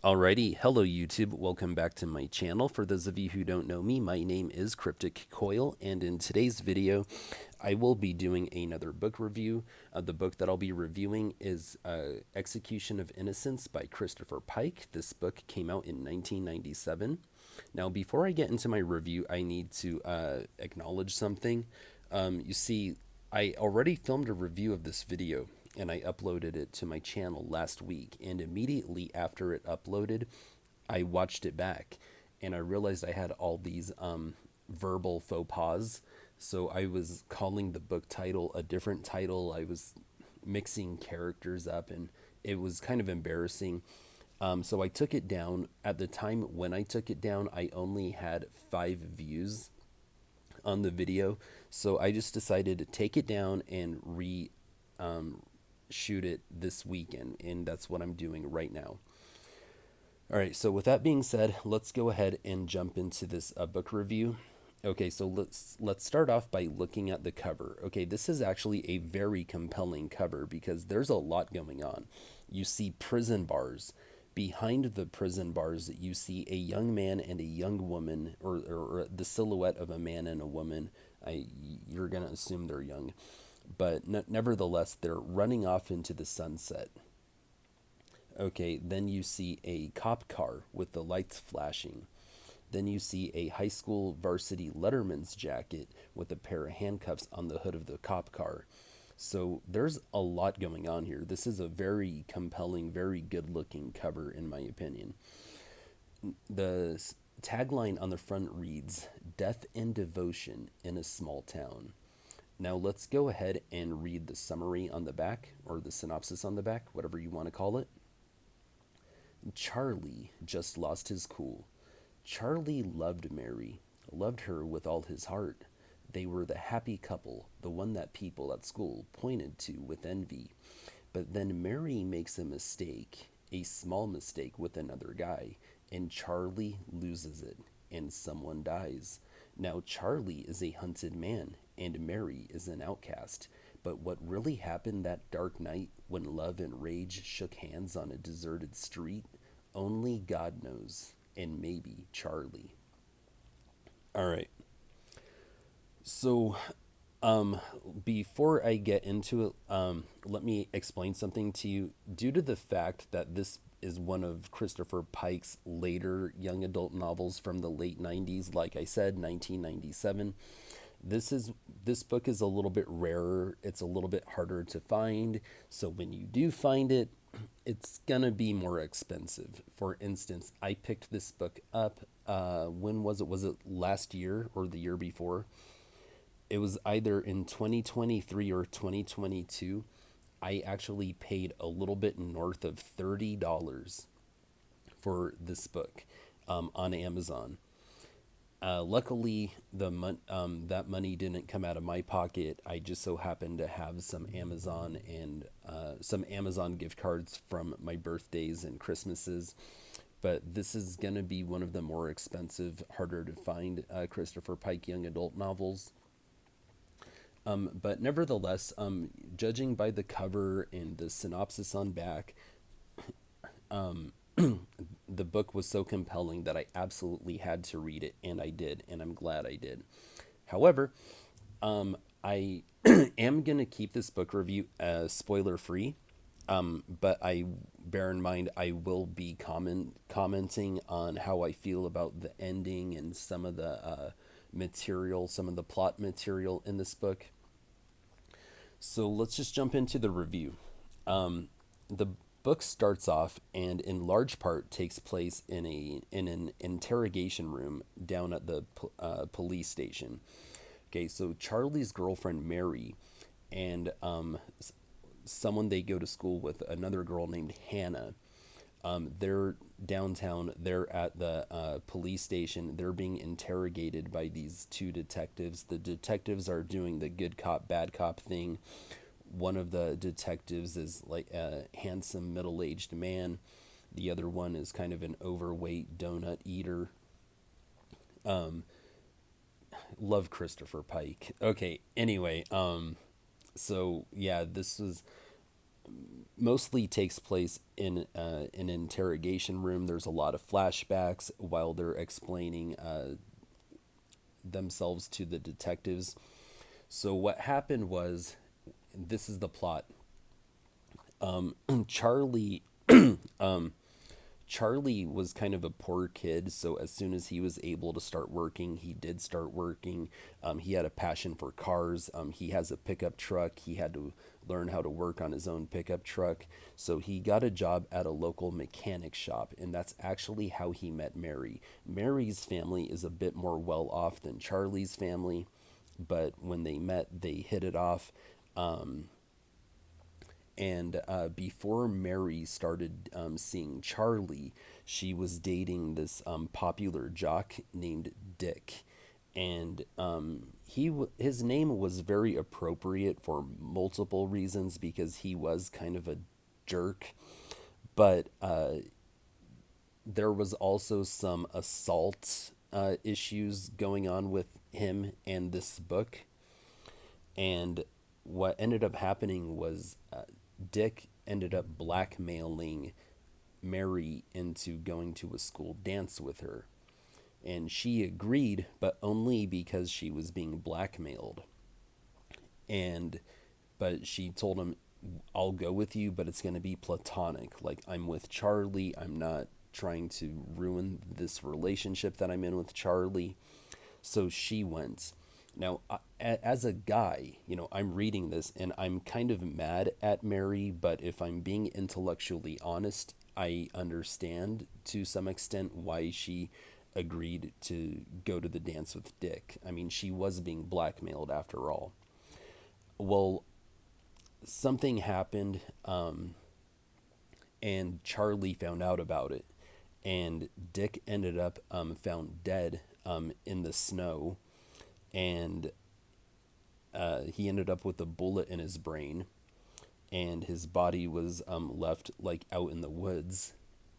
Alrighty, hello YouTube, welcome back to my channel. For those of you who don't know me, my name is Cryptic Coil, and in today's video, I will be doing another book review. The book that I'll be reviewing is Execution of Innocence by Christopher Pike. This book came out in 1997. Now, before I get into my review, I need to acknowledge something. You see, I already filmed a review of this video and I uploaded it to my channel last week. And immediately after it uploaded, I watched it back and I realized I had all these verbal faux pas. So I was calling the book title a different title. I was mixing characters up and it was kind of embarrassing. So I took it down. At the time when I took it down, I only had 5 views on the video. So I just decided to take it down and shoot it this weekend, and that's what I'm doing right now. All right, so with that being said, let's go ahead and jump into this book review. Okay, so let's start off by looking at the cover. Okay, this is actually a very compelling cover because there's a lot going on. You see prison bars. Behind the prison bars, you see a young man and a young woman, or the silhouette of a man and a woman. You're gonna assume they're young, but nevertheless, they're running off into the sunset. Okay, then you see a cop car with the lights flashing. Then you see a high school varsity letterman's jacket with a pair of handcuffs on the hood of the cop car. So there's a lot going on here. This is a very compelling, very good looking cover in my opinion. The tagline on the front reads, "Death and Devotion in a Small Town." Now let's go ahead and read the summary on the back, or the synopsis on the back, whatever you want to call it. Charlie just lost his cool. Charlie loved Mary, loved her with all his heart. They were the happy couple, the one that people at school pointed to with envy. But then Mary makes a small mistake with another guy, and Charlie loses it, and someone dies. Now Charlie is a hunted man, and Mary is an outcast. But what really happened that dark night when love and rage shook hands on a deserted street, only God knows, and maybe Charlie. All right. So, before I get into it, let me explain something to you. Due to the fact that this is one of Christopher Pike's later young adult novels from the late 90s, like I said, 1997, this book is a little bit rarer. It's a little bit harder to find. So when you do find it, it's gonna be more expensive. For instance, I picked this book up. When was it? Was it last year or the year before? It was either in 2023 or 2022. I actually paid a little bit north of $30 for this book on Amazon. Luckily, that money didn't come out of my pocket. I just so happened to have some Amazon gift cards from my birthdays and Christmases. But this is going to be one of the more expensive, harder to find Christopher Pike young adult novels. But nevertheless, judging by the cover and the synopsis on back, the book was so compelling that I absolutely had to read it, and I did, and I'm glad I did. However, I am going to keep this book review spoiler free, but I bear in mind I will be commenting on how I feel about the ending and some of the some of the plot material in this book. So let's just jump into the review. The book starts off and in large part takes place in an interrogation room down at the police station. Okay, so Charlie's girlfriend Mary and someone they go to school with, another girl named Hannah. They're downtown. They're at the police station. They're being interrogated by these 2 detectives. The detectives are doing the good cop, bad cop thing. One of the detectives is like a handsome middle-aged man. The other one is kind of an overweight donut eater. Love Christopher Pike. Okay, anyway, so yeah, this was mostly takes place in an interrogation room. There's a lot of flashbacks while they're explaining themselves to the detectives. So what happened was, this is the plot. Charlie Charlie was kind of a poor kid, so as soon as he was able to start working, he did start working. He had a passion for cars. He has a pickup truck. He had to learn how to work on his own pickup truck. So he got a job at a local mechanic shop, and that's actually how he met Mary. Mary's family is a bit more well off than Charlie's family, but when they met, they hit it off. And before Mary started seeing Charlie, she was dating this popular jock named Dick. And his name was very appropriate for multiple reasons because he was kind of a jerk. But there was also some assault issues going on with him and this book. And what ended up happening was Dick ended up blackmailing Mary into going to a school dance with her. And she agreed, but only because she was being blackmailed. And but she told him, I'll go with you, but it's going to be platonic. Like, I'm with Charlie. I'm not trying to ruin this relationship that I'm in with Charlie. So she went. Now, as a guy, I'm reading this and I'm kind of mad at Mary, but if I'm being intellectually honest, I understand to some extent why she agreed to go to the dance with Dick. I mean, she was being blackmailed after all. Well, something happened, and Charlie found out about it, and Dick ended up found dead in the snow, and he ended up with a bullet in his brain, and his body was left like out in the woods,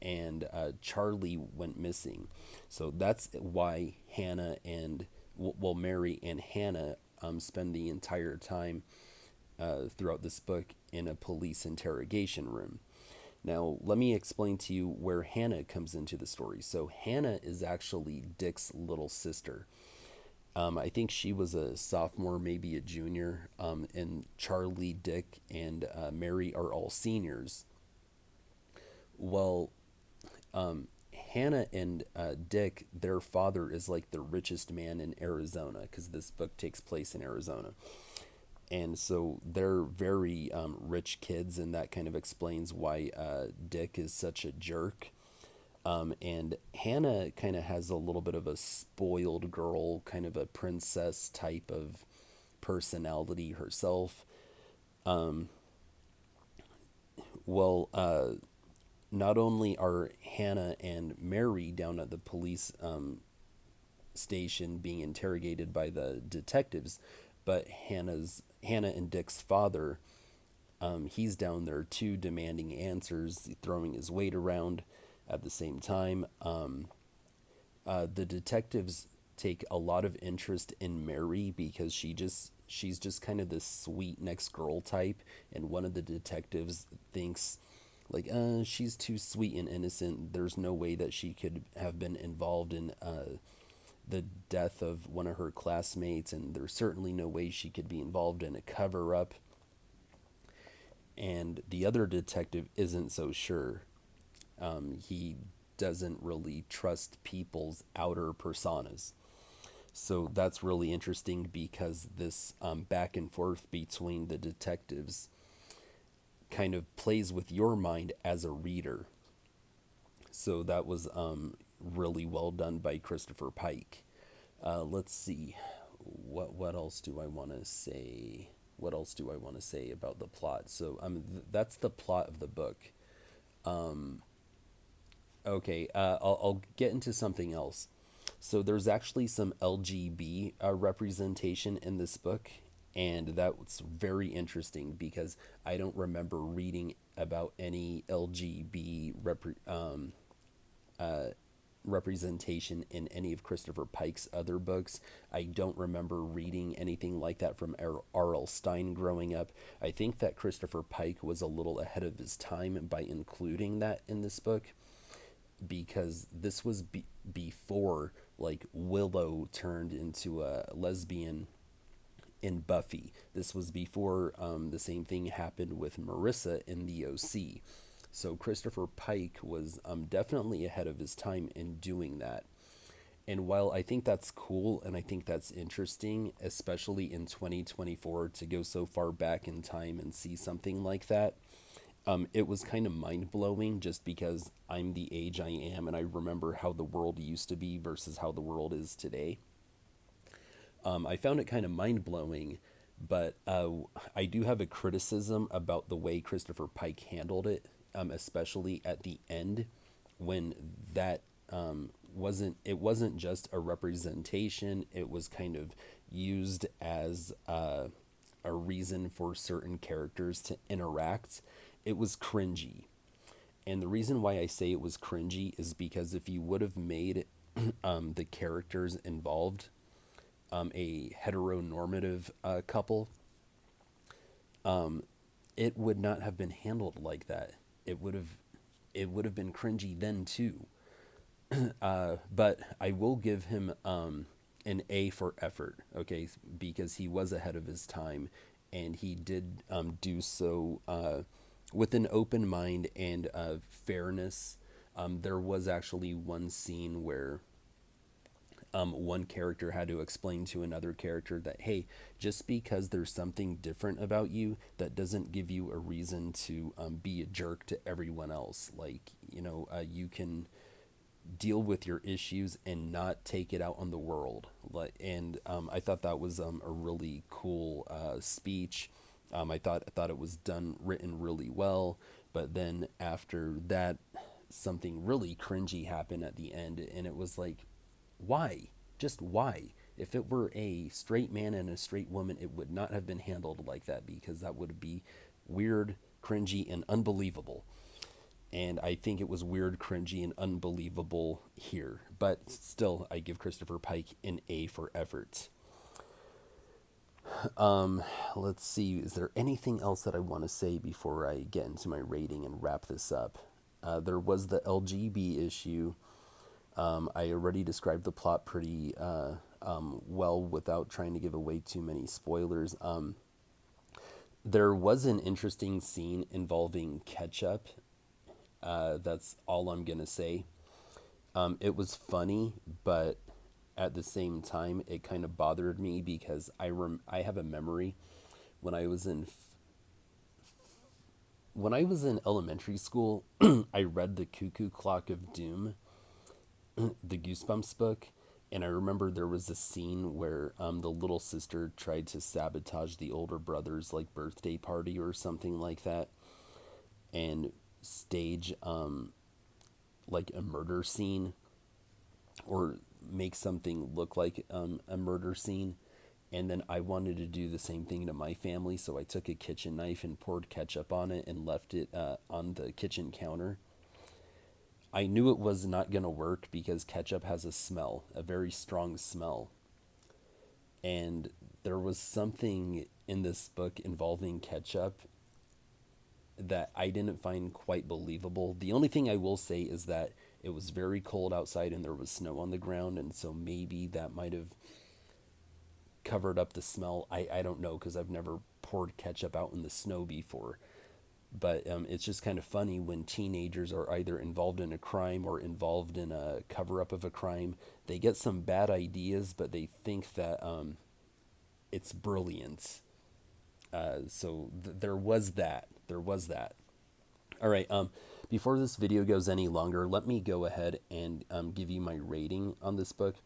and Charlie went missing. So that's why Mary and Hannah spend the entire time throughout this book in a police interrogation room. Now, let me explain to you where Hannah comes into the story. So, Hannah is actually Dick's little sister. I think she was a sophomore, maybe a junior, and Charlie, Dick, and Mary are all seniors. Well, Hannah and Dick, their father is like the richest man in Arizona because this book takes place in Arizona. And so they're very rich kids, and that kind of explains why Dick is such a jerk. And Hannah kind of has a little bit of a spoiled girl, kind of a princess type of personality herself. Well, not only are Hannah and Mary down at the police station being interrogated by the detectives, but Hannah and Dick's father, he's down there too, demanding answers, throwing his weight around at the same time. The detectives take a lot of interest in Mary because she's just kind of this sweet next girl type, and one of the detectives thinks like she's too sweet and innocent. There's no way that she could have been involved in the death of one of her classmates, and there's certainly no way she could be involved in a cover up. And the other detective isn't so sure. He doesn't really trust people's outer personas. So that's really interesting because this back and forth between the detectives kind of plays with your mind as a reader. So that was really well done by Christopher Pike. Let's see, what else do I want to say? What else do I want to say about the plot? So that's the plot of the book. Okay, I'll get into something else. So there's actually some LGB representation in this book, and that's very interesting because I don't remember reading about any LGB representation in any of Christopher Pike's other books. I don't remember reading anything like that from R.L. Stine growing up. I think that Christopher Pike was a little ahead of his time by including that in this book, because this was before like Willow turned into a lesbian in Buffy. This was before the same thing happened with Marissa in the OC. So Christopher Pike was definitely ahead of his time in doing that. And while I think that's cool and I think that's interesting, especially in 2024, to go so far back in time and see something like that, it was kind of mind blowing just because I'm the age I am and I remember how the world used to be versus how the world is today. I found it kind of mind blowing, but I do have a criticism about the way Christopher Pike handled it, especially at the end when that wasn't just a representation. It was kind of used as a reason for certain characters to interact. It was cringy. And the reason why I say it was cringy is because if you would have made the characters involved a heteronormative couple, it would not have been handled like that. It would have been cringy then too. But I will give him an A for effort, okay, because he was ahead of his time, and he did do so with an open mind and fairness. There was actually one scene where one character had to explain to another character that, hey, just because there's something different about you, that doesn't give you a reason to be a jerk to everyone else. Like, you can deal with your issues and not take it out on the world. And I thought that was a really cool speech. I thought it was written really well. But then after that, something really cringy happened at the end, and it was like, why? Just why? If it were a straight man and a straight woman, it would not have been handled like that, because that would be weird, cringy, and unbelievable. And I think it was weird, cringy, and unbelievable here. But still, I give Christopher Pike an A for effort. Let's see. Is there anything else that I want to say before I get into my rating and wrap this up? There was the LGB issue. I already described the plot pretty well without trying to give away too many spoilers. There was an interesting scene involving ketchup. That's all I'm going to say. It was funny, but at the same time, it kind of bothered me because I have a memory when I was in elementary school. I read The Cuckoo Clock of Doom, the Goosebumps book, and I remember there was a scene where the little sister tried to sabotage the older brother's like birthday party or something like that, and stage like a murder scene, or make something look like a murder scene. And then I wanted to do the same thing to my family, so I took a kitchen knife and poured ketchup on it and left it on the kitchen counter. I knew it was not going to work because ketchup has a smell, a very strong smell. And there was something in this book involving ketchup that I didn't find quite believable. The only thing I will say is that it was very cold outside and there was snow on the ground, and so maybe that might have covered up the smell. I don't know, because I've never poured ketchup out in the snow before. But it's just kind of funny when teenagers are either involved in a crime or involved in a cover-up of a crime. They get some bad ideas, but they think that it's brilliant. So there was that. There was that. All right. Before this video goes any longer, let me go ahead and give you my rating on this book.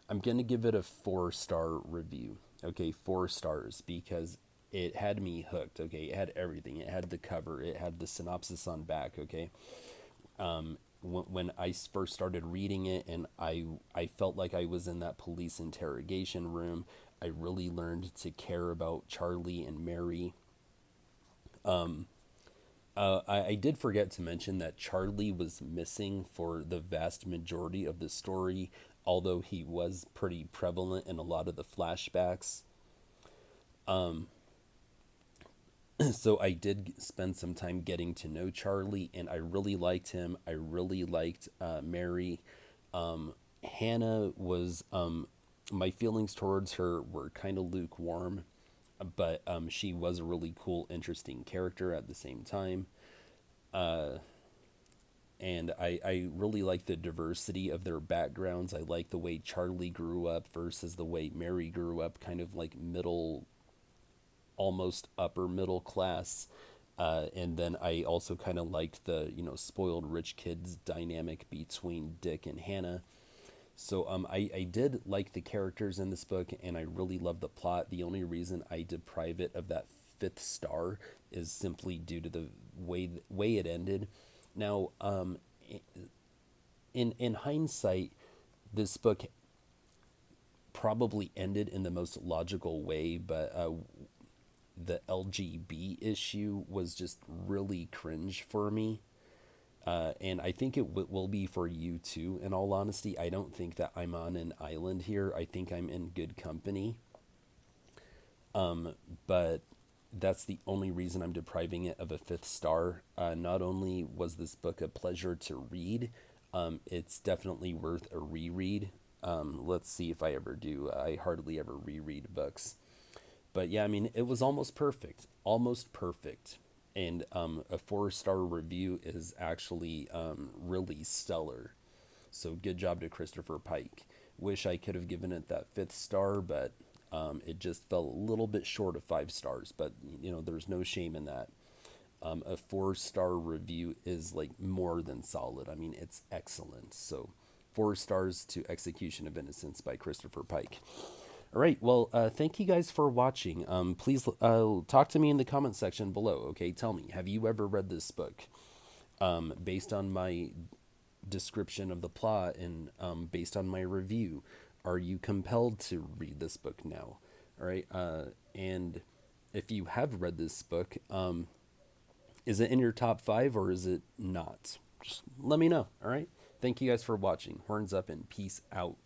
I'm going to give it a 4-star review. Okay, 4 stars, because it had me hooked. Okay, it had everything. It had the cover. It had the synopsis on back. Okay. When I first started reading it, and I felt like I was in that police interrogation room. I really learned to care about Charlie and Mary. I did forget to mention that Charlie was missing for the vast majority of the story, although he was pretty prevalent in a lot of the flashbacks. So I did spend some time getting to know Charlie, and I really liked him. I really liked Mary. Hannah was, my feelings towards her were kind of lukewarm, but she was a really cool, interesting character at the same time. And I really like the diversity of their backgrounds. I like the way Charlie grew up versus the way Mary grew up, kind of like middle, almost upper middle class. And then I also kind of liked the, spoiled rich kids dynamic between Dick and Hannah. So I did like the characters in this book, and I really love the plot. The only reason I deprive it of that fifth star is simply due to the way it ended. Now, in hindsight, this book probably ended in the most logical way, but the LGB issue was just really cringe for me. And I think it will be for you too, in all honesty. I don't think that I'm on an island here. I think I'm in good company. But that's the only reason I'm depriving it of a fifth star. Not only was this book a pleasure to read, it's definitely worth a reread. Let's see if I ever do. I hardly ever reread books. But yeah, I mean, it was almost perfect. Almost perfect. And a 4-star review is actually really stellar. So good job to Christopher Pike. Wish I could have given it that fifth star, but it just fell a little bit short of 5 stars. But there's no shame in that. A 4-star review is like more than solid. I mean, it's excellent. So 4 stars to Execution of Innocence by Christopher Pike. All right. Well, thank you guys for watching. Please talk to me in the comment section below. Okay, tell me, have you ever read this book? Based on my description of the plot and based on my review, are you compelled to read this book now? All right. And if you have read this book, is it in your top 5 or is it not? Just let me know. All right. Thank you guys for watching. Horns up and peace out.